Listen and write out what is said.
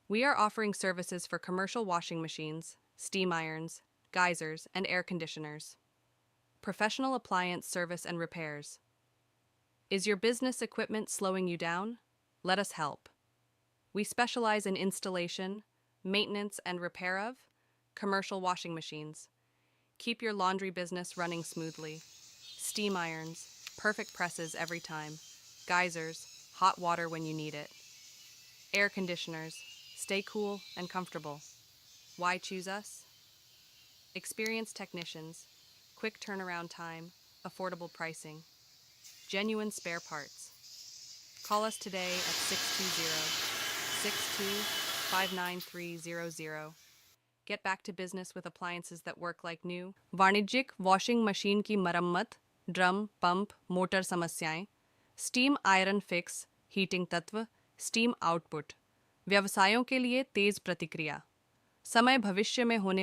We are offering services for commercial washing machines, steam irons, geysers, and air conditioners. Professional appliance service and repairs. Is your business equipment slowing you down? Let us help. We specialize in installation, maintenance, and repair of commercial washing machines. Keep your laundry business running smoothly. Steam irons, perfect presses every time. Geysers, hot water when you need it. Air conditioners, stay cool and comfortable. Why choose us? Experienced technicians, quick turnaround time, affordable pricing, genuine spare parts. Call us today at 620-6259-300. Get back to business with appliances that work like new. वाणिज्यिक washing machine की मरम्मत, drum, pump, motor समस्याएं, steam iron fix, heating तत्व, steam output. व्यवसायों के लिए तेज प्रतिक्रिया। समय भविष्य में होने